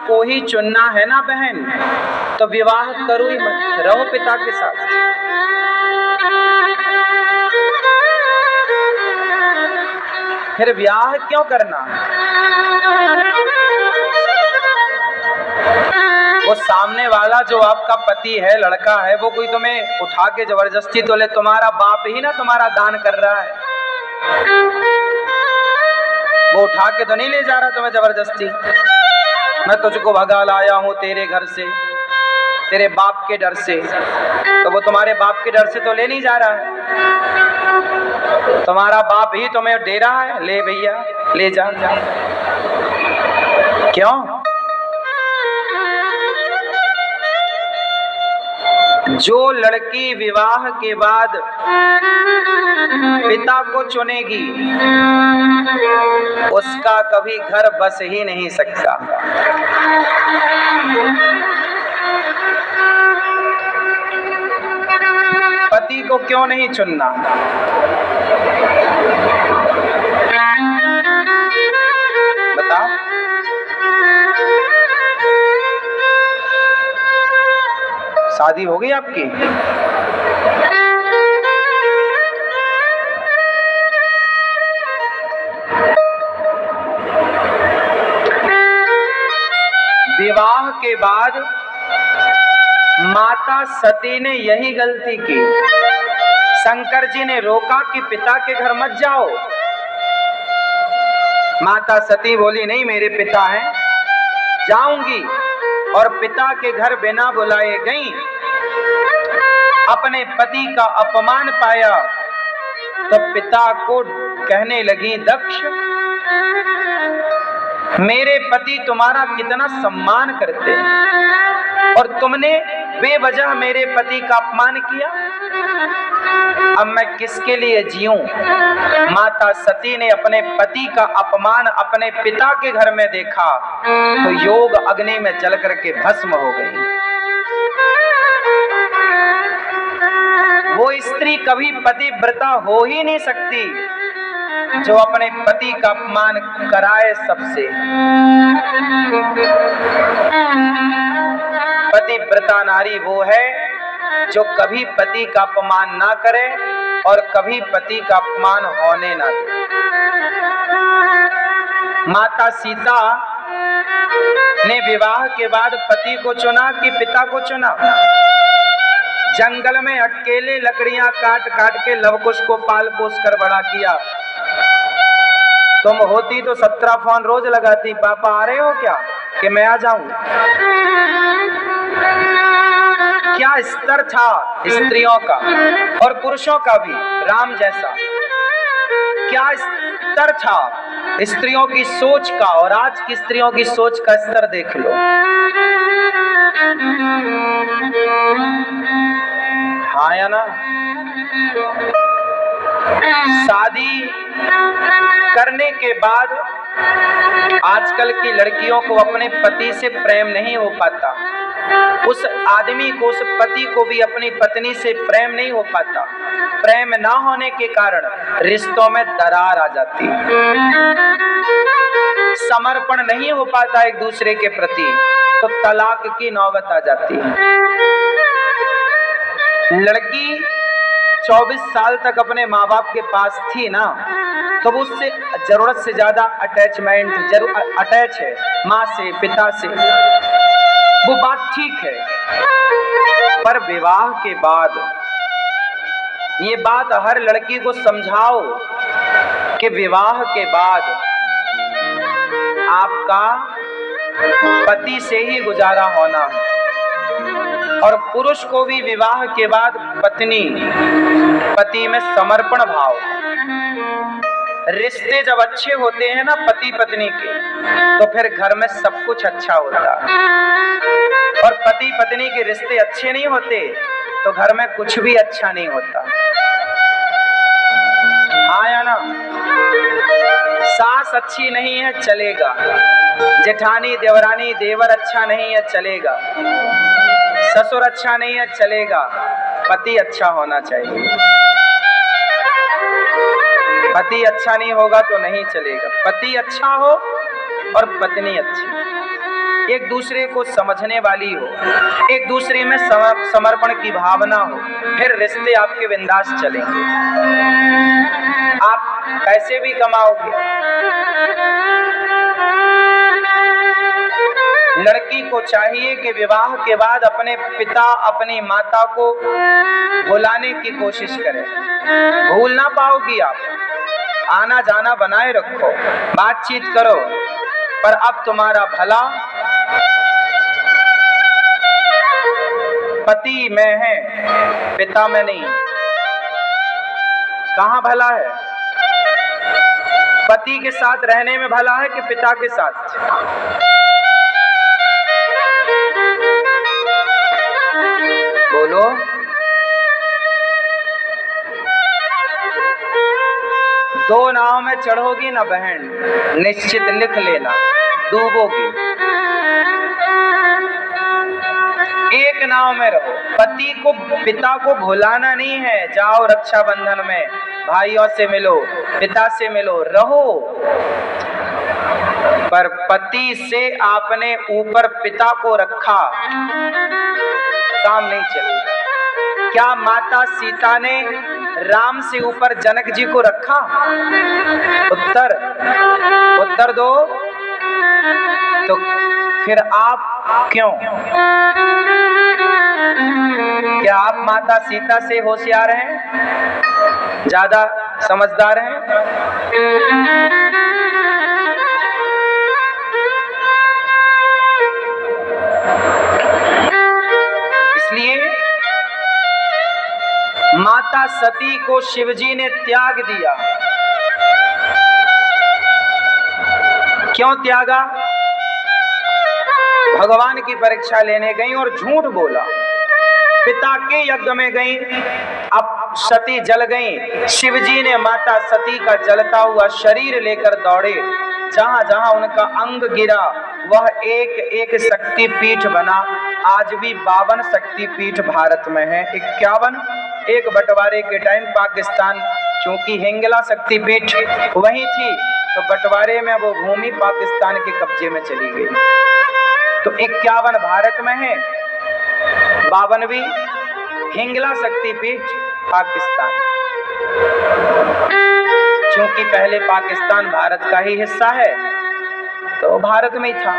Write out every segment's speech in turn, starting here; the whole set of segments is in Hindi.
को ही चुनना है ना बहन, तो विवाह करो ही मत, रहो पिता के साथ। फिर ब्याह क्यों करना? वो सामने वाला जो आपका पति है, लड़का है, वो कोई तुम्हें उठा के जबरदस्ती तो ले, तुम्हारा बाप ही ना तुम्हारा दान कर रहा है, वो उठा के तो नहीं ले जा रहा तुम्हें जबरदस्ती। मैं तुझको भगा लाया हूं तेरे घर से, तेरे बाप के डर से, तो वो तुम्हारे बाप के डर से तो ले नहीं जा रहा है, तुम्हारा बाप ही तुम्हें दे रहा है, ले भैया ले जा। क्यों? जो लड़की विवाह के बाद पिता को चुनेगी उसका कभी घर बस ही नहीं सकता। पति को क्यों नहीं चुनना? बताओ। शादी हो गई आपकी? विवाह के बाद माता सती ने यही गलती की। शंकर जी ने रोका कि पिता के घर मत जाओ। माता सती बोली नहीं, मेरे पिता हैं, जाऊंगी। और पिता के घर बिना बुलाए गई, अपने पति का अपमान पाया तो पिता को कहने लगी, दक्ष मेरे पति तुम्हारा कितना सम्मान करते हैं और तुमने बेवजह मेरे पति का अपमान किया, अब मैं किसके लिए जीऊं? माता सती ने अपने पति का अपमान अपने पिता के घर में देखा तो योग अग्नि में जल करके भस्म हो गई। वो स्त्री कभी पतिव्रता हो ही नहीं सकती जो अपने पति का अपमान कराए सबसे। पतिव्रता नारी वो है जो कभी पति का अपमान ना करे और कभी पति का अपमान होने ना दे। माता सीता ने विवाह के बाद पति को चुना कि पिता को चुना? जंगल में अकेले लकड़ियां काट काट के लवकुश को पाल पोस कर बड़ा किया। तुम होती तो 17 फोन रोज लगाती, पापा आ रहे हो क्या, कि मैं आ जाऊं? क्या स्तर था स्त्रियों का और पुरुषों का भी राम जैसा, क्या स्तर था स्त्रियों की सोच का, और आज की स्त्रियों की सोच का स्तर देख लो। हाँ या ना? शादी करने के बाद आजकल की लड़कियों को अपने पति से प्रेम नहीं हो पाता, उस आदमी को, उस पति को भी अपनी पत्नी से प्रेम नहीं हो पाता। प्रेम ना होने के कारण रिश्तों में दरार आ जाती है, समर्पण नहीं हो पाता एक दूसरे के प्रति, तो तलाक की नौबत आ जाती है। लड़की 24 साल तक अपने माँ बाप के पास थी ना, तो वो उससे जरूरत से ज्यादा अटैचमेंट अटैच है माँ से, पिता से, वो बात ठीक है। पर विवाह के बाद ये बात हर लड़की को समझाओ कि विवाह के बाद आपका पति से ही गुजारा होना है, और पुरुष को भी विवाह के बाद पति में समर्पण भाव। रिश्ते जब अच्छे होते हैं ना पति पत्नी के, तो फिर घर में सब कुछ अच्छा होता है, और पति पत्नी के रिश्ते अच्छे नहीं होते तो घर में कुछ भी अच्छा नहीं होता। हाँ या ना? सास अच्छी नहीं है चलेगा, जेठानी देवरानी देवर अच्छा नहीं है चलेगा, ससुर अच्छा नहीं है चलेगा, पति अच्छा होना चाहिए। पति अच्छा नहीं होगा तो नहीं चलेगा, पति अच्छा हो और पत्नी अच्छी। एक दूसरे को समझने वाली हो, एक दूसरे में समर्पण की भावना हो, फिर रिश्ते आपके बिंदास चलेंगे। आप पैसे भी कमाओगे। लड़की को चाहिए कि विवाह के बाद अपने पिता अपनी माता को बुलाने की कोशिश करे। भूल ना पाओगी आप, आना जाना बनाए रखो, बातचीत करो, पर अब तुम्हारा भला पति में है, पिता में नहीं। कहाँ भला है? पति के साथ रहने में भला है कि पिता के साथ? बोलो। दो नाव में चढ़ोगी ना बहन, निश्चित लिख लेना, डूबोगी। एक नाव में रहो। पति को पिता को भुलाना नहीं है। जाओ रक्षाबंधन में भाइयों से मिलो, पिता से मिलो, रहो, पर पति से आपने ऊपर पिता को रखा, काम नहीं चलेगा। क्या माता सीता ने राम से ऊपर जनक जी को रखा? उत्तर दो। तो फिर आप क्यों? क्या आप माता सीता से होशियार हैं, ज्यादा समझदार हैं? इसलिए माता सती को शिवजी ने त्याग दिया। क्यों त्यागा? भगवान की परीक्षा लेने गई और झूठ बोला। पिता के यज्ञ में गई, अब सती जल गई। शिवजी ने माता सती का जलता हुआ शरीर लेकर दौड़े। जहां जहां उनका अंग गिरा वह एक एक शक्तिपीठ बना। आज भी 52 शक्तिपीठ भारत में है। 51 एक बंटवारे के टाइम पाकिस्तान, चूंकि हिंगला शक्तिपीठ वही थी, तो बंटवारे में वो भूमि पाकिस्तान के कब्जे में चली गई। तो 51 भारत में है, 52वीं हिंगला शक्तिपीठ पाकिस्तान। क्योंकि पहले पाकिस्तान भारत का ही हिस्सा है, तो भारत में ही था।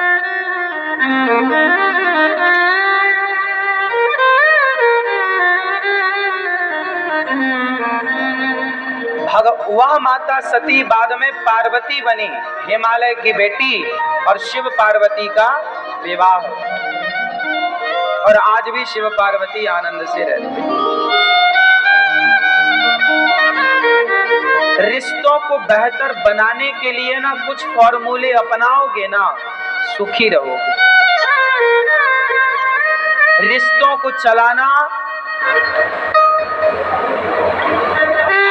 वह माता सती बाद में पार्वती बनी, हिमालय की बेटी, और शिव पार्वती का विवाह। और आज भी शिव पार्वती आनंद से रहते हैं। रिश्तों को बेहतर बनाने के लिए ना कुछ फॉर्मूले अपनाओगे ना, सुखी रहोगे। रिश्तों को चलाना,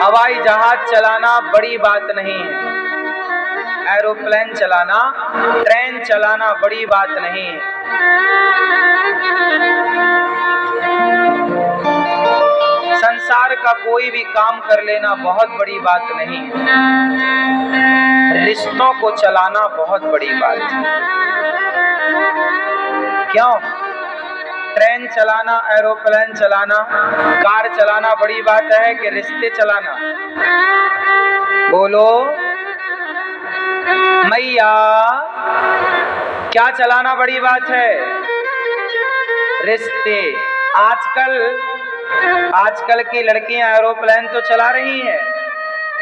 हवाई जहाज चलाना बड़ी बात नहीं है, एरोप्लेन चलाना, ट्रेन चलाना बड़ी बात नहीं है। संसार का कोई भी काम कर लेना बहुत बड़ी बात नहीं है, रिश्तों को चलाना बहुत बड़ी बात है। क्यों? ट्रेन चलाना, एरोप्लेन चलाना, कार चलाना बड़ी बात है कि रिश्ते चलाना? बोलो मैया, क्या चलाना बड़ी बात है? रिश्ते। आजकल की लड़कियां एरोप्लेन तो चला रही हैं,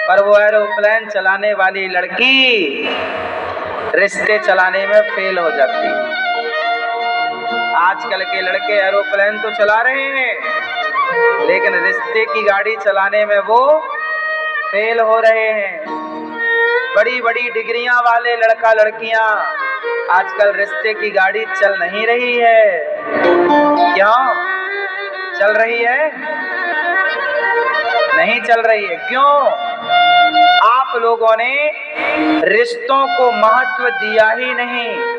पर वो एरोप्लेन चलाने वाली लड़की रिश्ते चलाने में फेल हो जाती है। आजकल के लड़के एरोप्लेन तो चला रहे हैं, लेकिन रिश्ते की गाड़ी चलाने में वो फेल हो रहे हैं। बड़ी बड़ी डिग्रियां वाले लड़का लड़कियां आजकल रिश्ते की गाड़ी चल नहीं रही है। क्यों चल रही है? नहीं चल रही है। क्यों? आप लोगों ने रिश्तों को महत्व दिया ही नहीं।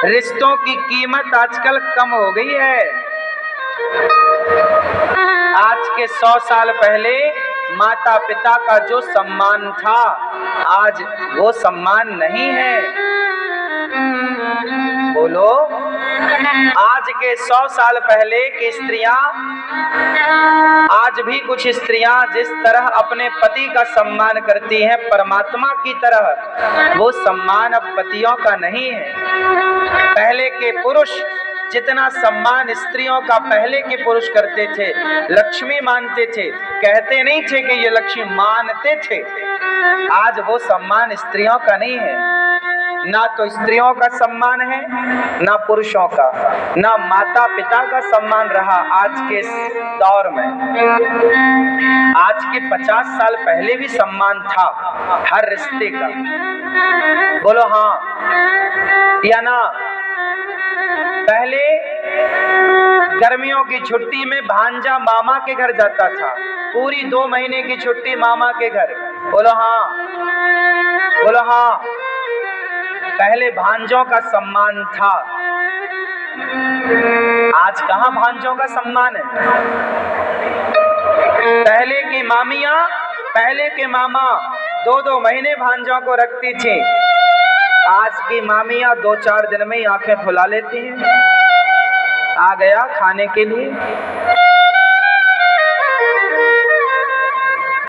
रिश्तों की कीमत आजकल कम हो गई है। आज के 100 साल पहले माता पिता का जो सम्मान था, आज वो सम्मान नहीं है। बोलो, आज के 100 साल पहले की स्त्रियां, आज भी कुछ स्त्रियां जिस तरह अपने पति का सम्मान करती हैं परमात्मा की तरह, वो सम्मान अब पतियों का नहीं है। पहले के पुरुष जितना सम्मान स्त्रियों का पहले के पुरुष करते थे, लक्ष्मी मानते थे, कहते नहीं थे कि ये लक्ष्मी, मानते थे। आज वो सम्मान स्त्रियों का नहीं है। ना तो स्त्रियों का सम्मान है, ना पुरुषों का, ना माता पिता का सम्मान रहा आज के दौर में। आज के 50 साल पहले भी सम्मान था हर रिश्ते का। बोलो हाँ या ना? पहले गर्मियों की छुट्टी में भांजा मामा के घर जाता था, पूरी 2 महीने की छुट्टी मामा के घर। बोलो हाँ, बोलो हाँ। पहले भांजों का सम्मान था, आज कहाँ भांजों का सम्मान है? पहले की मामियां, पहले के मामा 2-2 महीने भांजों को रखती थी, आज की मामियां 2-4 दिन में ही आंखें फुला लेती हैं, आ गया खाने के लिए।